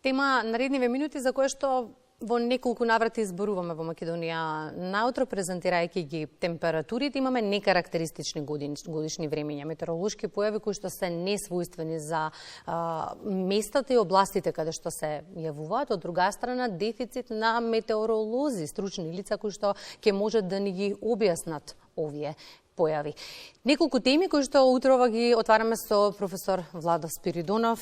Тема наредниве минути за кое што во неколку наврати изборуваме во Македонија. Наутро, презентирајќи ги температурите, имаме некарактеристични годишни времења, метеоролошки појави кои што се несвојствени за местата и областите каде што се јавуваат. Од друга страна, дефицит на метеоролози, стручни лица кои што ќе можат да ни ги објаснат овие појави. Неколку теми кои што утрова ги отвараме со професор Владо Спиридонов,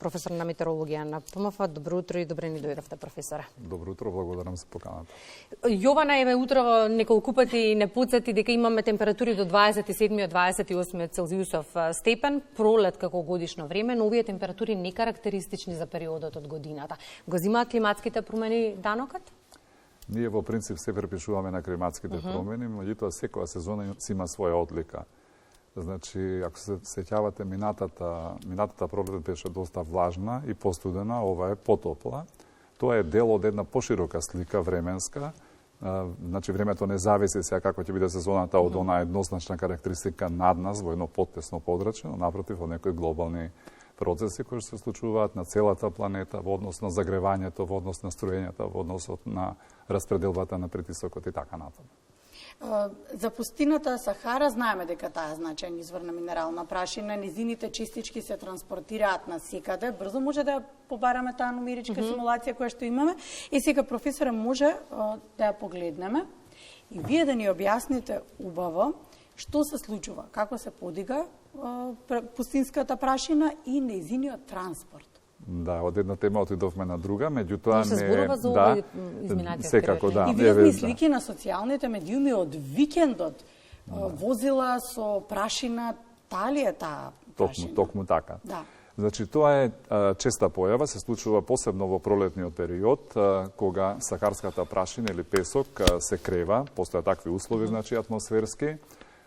професор на метеорологија на ПМФ. Добро утро и добре ни дојдовте, професоре. Добро утро, благодарам за поканата. Јована еве утрова неколку пати не потсети дека имаме температури до 27-28 Целзиусов степен, пролет како годишно време, но овие температури не карактеристични за периодот од годината. Го зимаат климатските промени данокат? Ние во принцип се препишуваме на климатските промени, меѓутоа секоја сезона си има своја одлика. Значи, ако се сеќавате, минатата пролет беше доста влажна и постудена, ова е потопла. Тоа е дел од една поширока слика временска. Значи, времето не зависи сега како ќе биде сезоната од она еднозначна карактеристика над нас во едно поттесно подрачје, но напротив од некои глобални процеси кои се случуваат на целата планета во однос на загревањето, во однос на струењата, во односот на распределбата на притисокот и така натаму. За пустината Сахара знаеме дека таа е значајен извор на минерална прашина, низините честички се транспортираат на секаде. Брзо може да ја побараме таа нумеричка симулација која што имаме. И сега, професоре, може да ја погледнеме и вие да ни објасните убаво што се случува, како се подига пустинската прашина и нејзиниот транспорт. Да, од една тема отидовме на друга, меѓутоа се зборува за овој изминатиот секако да. И видовме слики на социјалните медиуми од викендот, возила со прашина, таа ли е таа прашина? Токму така. Да. Значи, тоа е честа појава, се случува посебно во пролетниот период, кога сахарската прашина или песок се крева, постојат такви услови, значи атмосферски,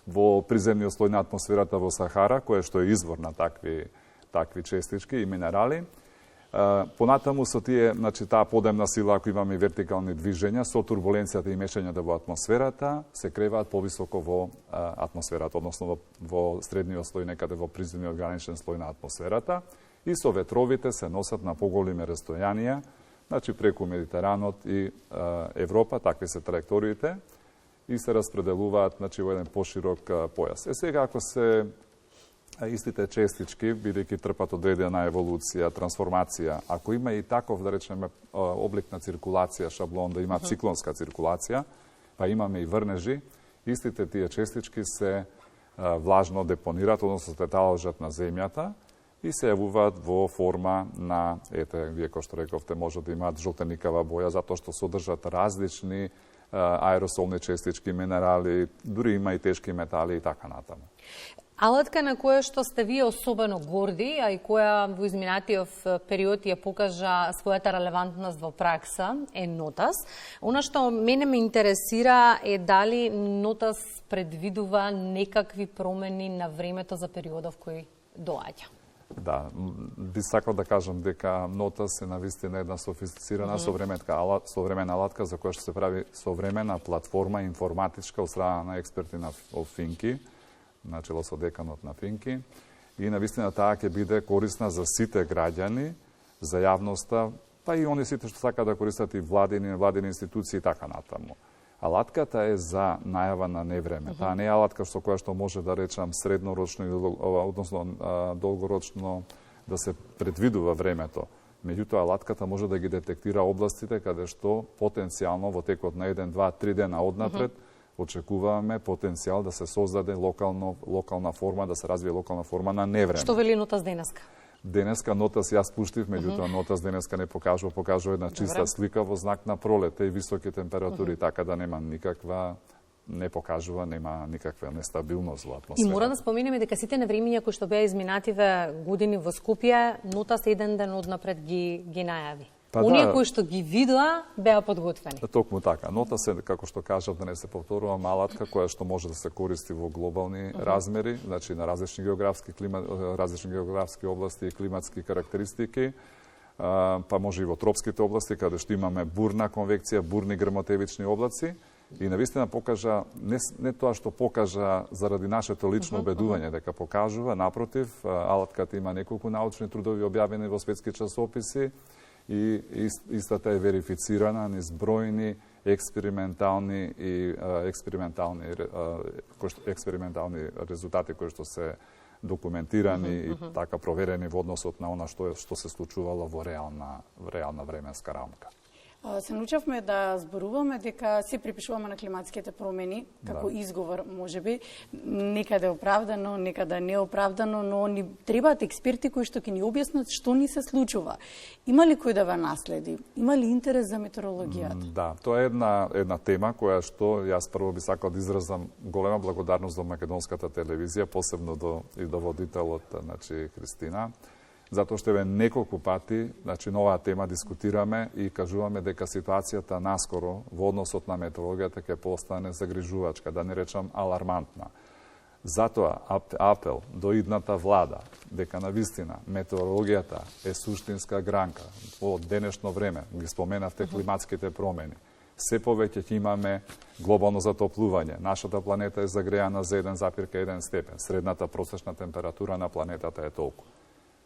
во приземниот слој на атмосферата во Сахара, кој што е извор на такви честички и минерали. Понатаму со тие, значи таа подемна сила, ако имаме вертикални движења, со турбуленцијата и мешањата во атмосферата, се креваат повисоко во атмосферата, односно во средниот слој, некаде во приземниот граничен слој на атмосферата, и со ветровите се носат на поголеми растојанија, значи преку Медитеранот и Европа, такви се траекториите, и се распределуваат, значи, во еден поширок појас. Сега, ако се истите честички, бидејќи трпат одредена еволуција, трансформација, ако има и таков, да речеме, облик на циркулација, шаблон, да има циклонска циркулација, па имаме и врнежи, истите тие честички се влажно депонираат, односно се таложат на земјата и се јавуваат во форма на, ете, вие кој што рековте, може да имаат жолтеникава боја, затоа што содржат различни аеросолни честички, минерали, дури има и тешки метали и така натаму. Алатка на која што сте вие особено горди, а и која во изминатиот период ја покажа својата релевантност во пракса, е НОТАС. Она што мене ме интересира е дали НОТАС предвидува некакви промени на времето за периодов кој доаѓа. Да, би сакал да кажам дека НОТАС е навистина една софистицирана современа алатка за која што се прави современа платформа информатичка од страна на експерти на Финки, начело со деканот на Финки, и навистина таа ќе биде корисна за сите граѓани, за јавноста, па и они сите што сакаат да користат и владини институции и така натаму. Алатката е за најава на невреме. Таа не е алатка со која што може да речам среднорочно, односно долгорочно да се предвидува времето. Меѓутоа, алатката може да ги детектира областите каде што потенцијално во текот на 1, 2, 3 дена однапред очекуваме потенцијал да се создаде локална форма, да се развие локална форма на невреме. Што вели НОТАС денеска? Денеска НОТАС јас пуштив, меѓутоа НОТАС денеска не покажува една чиста слика во знак на пролет и високи температури, така да нема никаква нема никаква нестабилност во атмосферата. И мора да споменеме дека сите невремиња кои што беа изминативе години во Скопје, НОТАС еден ден однапред ги најави. Оние кои што ги видоа беа подготвени. Токму така. НОТАС е, како што кажав, да не се повторувам, алатка која што може да се користи во глобални размери, значи на различни географски области и климатски карактеристики, па може и во тропските области, каде што имаме бурна конвекција, бурни грмотевични облаци, и навистина покажа не тоа што покажа заради нашето лично убедување дека покажува, напротив, алатката има неколку научни трудови објавени во светски часописи и истата е верифицирана низ бројни експериментални резултати кои што се документирани и така проверени во односот на она што се случувало во реална временска рамка. Се научавме да зборуваме дека се припишуваме на климатските промени како изговор, можеби, некаде оправдано, некаде неоправдано, но ни требаат експерти кои што ќе ни објаснат што ни се случува. Има ли кој да ве наследи? Има ли интерес за метеорологијата? Да, тоа е една тема која што јас прво би сакал да изразам голема благодарност до македонската телевизија, посебно до водителот, значи Христина, затоа што неколку пати, значи, на оваа тема дискутираме и кажуваме дека ситуацијата наскоро во односот на метеорологијата ќе постане загрижувачка, да не речам алармантна. Затоа апел до идната влада дека навистина метеорологијата е суштинска гранка во денешно време, ги споменавте климатските промени. Се повеќе ќе имаме глобално затоплување. Нашата планета е загреана за 1,1 степен. Средната просечна температура на планетата е толку.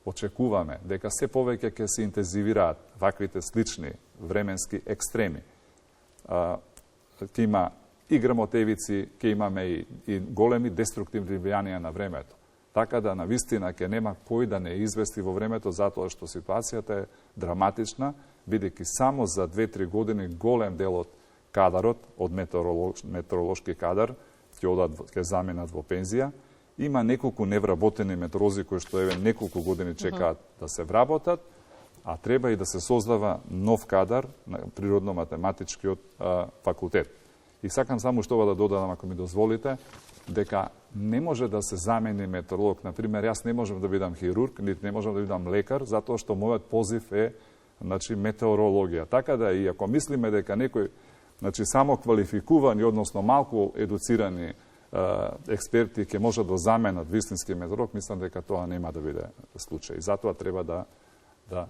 Очекуваме дека се повеќе ќе се интензивираат ваквите слични временски екстреми. Ќе има и грмотевици, ќе имаме и големи деструктивни влијанија на времето. Така да навистина ќе нема кој да не извести во времето, затоа што ситуацијата е драматична, бидејќи само за 2-3 години голем дел од кадарот, од метеоролошки кадар, ќе заменат во пензија. Има неколку невработени метеоролози кои што неколку години чекаат да се вработат, а треба и да се создава нов кадар на природно-математичкиот факултет. И сакам само што да додадам, ако ми дозволите, дека не може да се замени метеоролог. Например, јас не можам да бидам хирург, нити не можам да бидам лекар, затоа што мојот позив е, значи, метеорологија. Така да и ако мислиме дека некој, значи, само квалификувани, односно малку едуцирани експерти ќе можат да заменат вистински метеоролог, мислам дека тоа нема да биде случај. Затоа треба да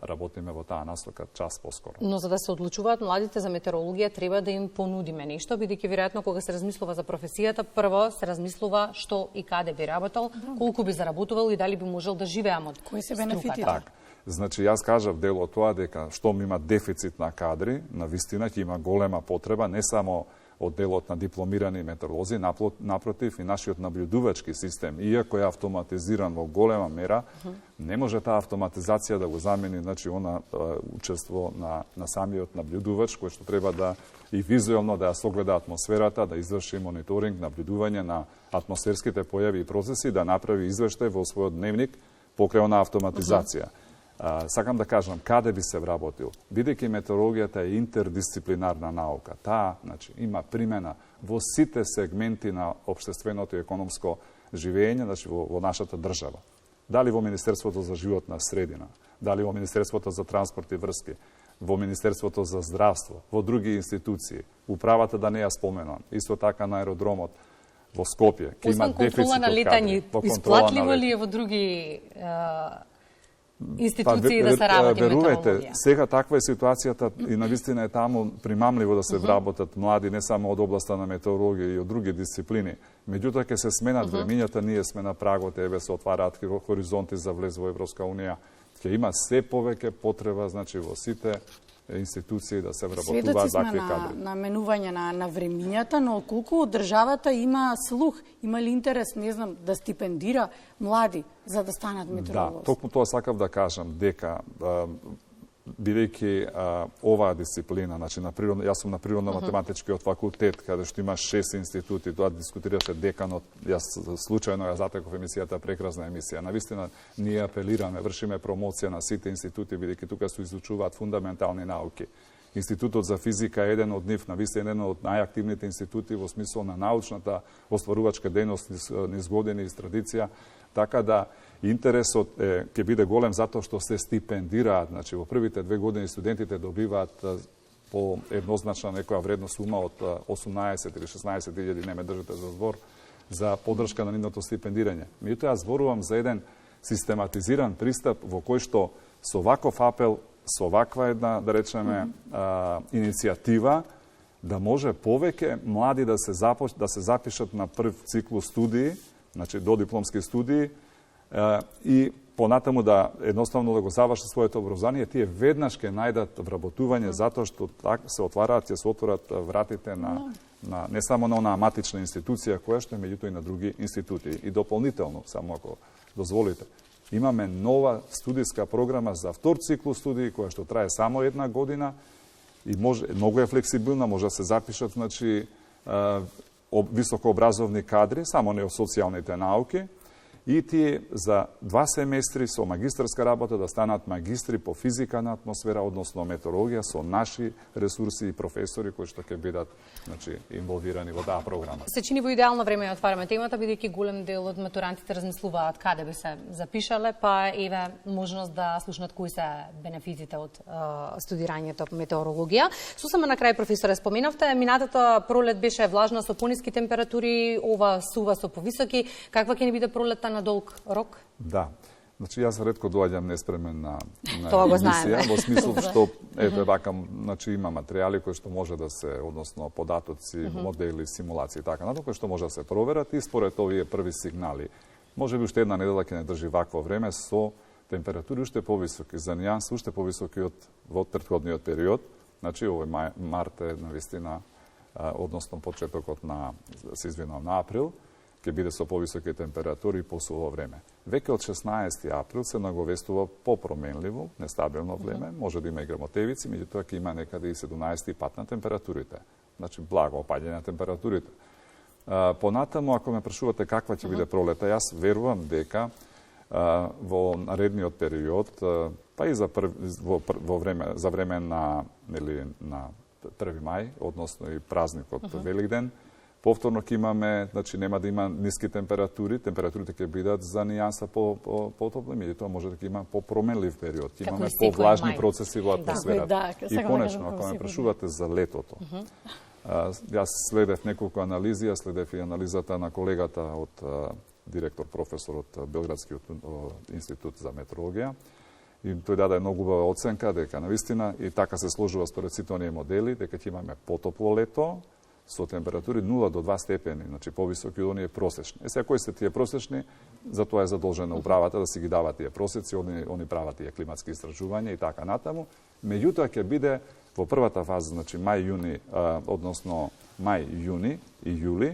работиме во таа насока час поскоро. Но за да се одлучуваат младите за метеорологија, треба да им понудиме нешто, бидејќи веројатно кога се размислува за професијата, прво се размислува што и каде би работел, колку би заработувал и дали би можел да живеам од кои се бенефитите. Так. Значи, јас кажав дел од тоа дека штом има дефицит на кадри, на вистина ќе има голема потреба, не само од делот на дипломирани метеоролози, напротив и нашиот наблюдувачки систем, иако е автоматизиран во голема мера, не може таа автоматизација да го замени, значи, она учество на самиот наблюдувач, кој што треба да и визуелно да ја согледа атмосферата, да изврши мониторинг, наблюдување на атмосферските појави и процеси, да направи извештај во својот дневник покрај на автоматизација. Сакам да кажам, каде би се вработил? Бидејќи метеорологијата е интердисциплинарна наука, таа, значи, има примена во сите сегменти на општественото и економско живење, значи, во нашата држава. Дали во Министерството за животна средина, дали во Министерството за транспорт и врски, во Министерството за здравство, во други институции, управата да не ја споменам, исто така на аеродромот во Скопје, ќе има дефицит од кадри. Исплатливо ли е во други институции да се работи метеорологија? Верувајте, сега таква е ситуацијата и навистина е таму примамливо да се вработат млади не само од областа на метеорологија и од други дисциплини. Меѓутоа ќе се сменат времињата, ние сме на прагот, еве се отвараат хоризонти за влез во Европска унија. Ќе има се повеќе потреба, значи, во сите институции да се вработуваат такви кадри. На менување на времињата, но колку државата има слух, има ли интерес, не знам, да стипендира млади за да станат метеоролози? Да, токму тоа сакав да кажам, дека бидејќи оваа дисциплина, значи јас сум на природно-математичкиот факултет, каде што има 6 институти, тоа дискутираше деканот, јас случајно ја затеков емисијата, прекрасна емисија. Навистина, ние апелираме, вршиме промоција на сите институти, бидејќи тука се изучуваат фундаментални науки. Институтот за физика е еден од нив, навистина еден од најактивните институти во смисол на научната остварувачка дејност низ години и традиција, така да интересот ќе биде голем затоа што се стипендираат, значи во првите 2 години студентите добиваат по еднозначна некоја вредна сума од 18 или 16.000, не ме држите за збор, за поддршка на нивното стипендирање. Меѓутоа јас зборувам за еден систематизиран пристап во кој што со ваков апел, со ваква една, да речеме, иницијатива, да може повеќе млади да се запишат на прв циклус студии, значи додипломски студии, и понатаму да едноставно да го завршат своето образование, тие веднаш ќе најдат вработување затоа што се отвараат вратите на не само на онаа матична институција која што е, меѓутоа и на други институти. И дополнително, само ако дозволите, имаме нова студиска програма за втор циклус студии која што трае само 1 година и многу е флексибилна, може да се запишат, значи, високообразовни кадри, само не од социјалните науки, и тие за 2 семестри со магистарска работа да станат магистри по физика на атмосфера, односно метеорологија, со наши ресурси и професори кои што ќе бидат, значи, инволвирани во таа програма. Се чини во идеално време да отвараме темата, бидејќи голем дел од матурантите размислуваат каде би се запишале, па еве можност да слушнат кои се бенефитите од студирањето метеорологија. Сосема на крај, професоре, споменавте, минатата пролет беше влажна со пониски температури, ова сува со повисоки. Каква ќе ни биде пролетта на долг рок? Да. Значи, јас ретко доаѓам неспремен на Тоа го емисија, знаеме. во смислу што, ето, вака, значи, има материјали кои што може да се, односно податоци, модели, симулации и така натаму, кои што може да се проверат и според овие први сигнали. Може би уште една недела ќе не држи вакво време со температури уште повисоки, за нијанс уште повисоки во претходниот период. Значи, овој март е навистина, односно почетокот на, се извинувам, на април, ќе биде со повисоки температури и посуво време. Веќе од 16 април се наговестува попроменливо, нестабилно време, може да има и грмотевици, меѓутоа ќе има некаде и 17 пат на температурите. Значи, благо опаѓање на температурите. Понатаму, ако ме прашувате каква ќе биде пролета, јас верувам дека во наредниот период, па и за време на 1 мај, односно и празникот Великден, повторно ќе имаме, значи нема да има ниски температури, температурите ќе бидат за нијанса потопли, меѓутоа може да ќе има попроменлив период, ќе имаме повлажни процеси во атмосферата. И конечно, ако ме прашувате за летото, јас следев неколку анализи, јас следев и анализата на колегата од директор професор од Белградскиот институт за метеорологија, и тој даде многу убава оценка дека навистина и така се сложува според сите оние модели, дека ќе имаме потопло лето, со температури 0 до 2 степени, значи повисоки од оние просечни. Сега кои се тие просечни, за тоа е задолжена управата да си ги дава тие просеци, они прават тие климатски истражувања и така натаму. Меѓутоа ќе биде во првата фаза, значи мај, јуни, односно мај, јуни и јули,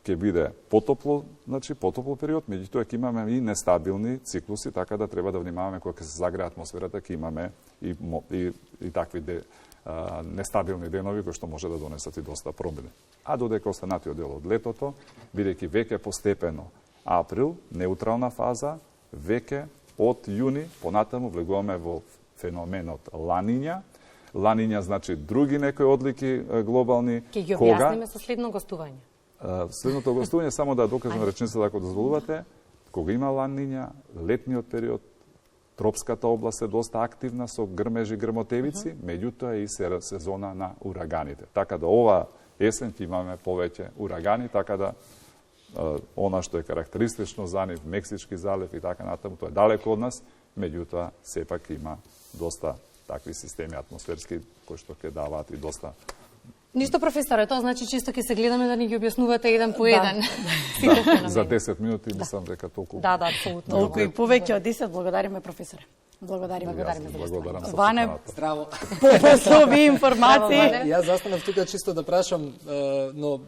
ќе биде потопло, значи потопло период, меѓутоа ќе имаме и нестабилни циклуси, така да треба да внимаваме кога ќе се загрее атмосферата, ќе имаме и такви нестабилни денови кои што може да донесат и доста промени. А додека останатиот дел од летото, бидејќи веќе постепено април, неутрална фаза, веќе од јуни, понатаму влегуваме во феноменот Ланиња. Ланиња значи други некои одлики глобални. Ќе ги објасниме со следно гостување. Следното гостување, само да докажам реченица, ако дозволувате, кога има Ланиња, летниот период, тропската област е доста активна со грмежи, грмотевици, меѓутоа и сезона на ураганите. Така да ова есен ќе имаме повеќе урагани, така да она што е карактеристично за нив, Мексички залив и така натаму, тоа е далеко од нас, меѓутоа сепак има доста такви системи атмосферски кои што ќе даваат и доста. Ништо, професоре, тоа значи чисто ќе се гледаме да ни ги објаснувате еден по еден. За 10 минути мислам дека толку. Да, апсолутно. Толку и повеќе од 10, благодариме, професоре. Благодариме. Благодарам за Ване, Здраво. По овие информации. Јас застанав тука чисто да прашам, но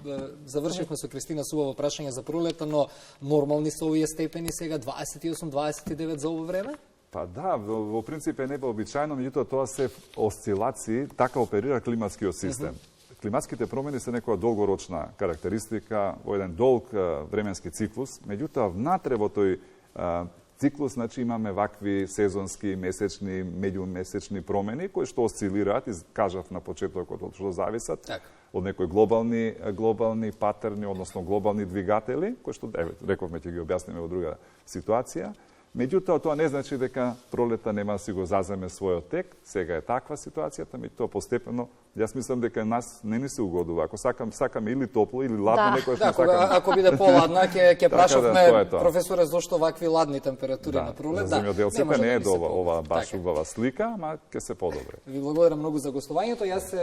завршивме со Кристина Субаво прашање за пролета, но нормални се овие степени сега 28-29 за ово време? Па да, во принцип е невообичаено, меѓутоа тоа се осцилации, така оперира климатскиот систем. Климатските промени се некоја долгорочна карактеристика, во еден долг временски циклус, меѓутоа внатре во тој циклус, значи имаме вакви сезонски, месечни, меѓумесечни промени кои што осцилираат, и кажав на почетокот од што зависат од некои глобални патерни, односно глобални двигатели, кои што рековме ќе ги објасниме во друга ситуација. Меѓутоа, тоа не значи дека пролета нема да си го заземе својот тек. Сега е таква ситуацијата, меѓутоа постепено, јас мислам дека нас не ни се угодува. Ако сакаме или топло или ладно, некој што сакаме. Ако биде поладна, ќе прашавме професоре зошто вакви ладни температури на пролет. За земјоделците не е ова баш убава слика, ама ќе се подобри. Ви благодарам многу за гостувањето. Јас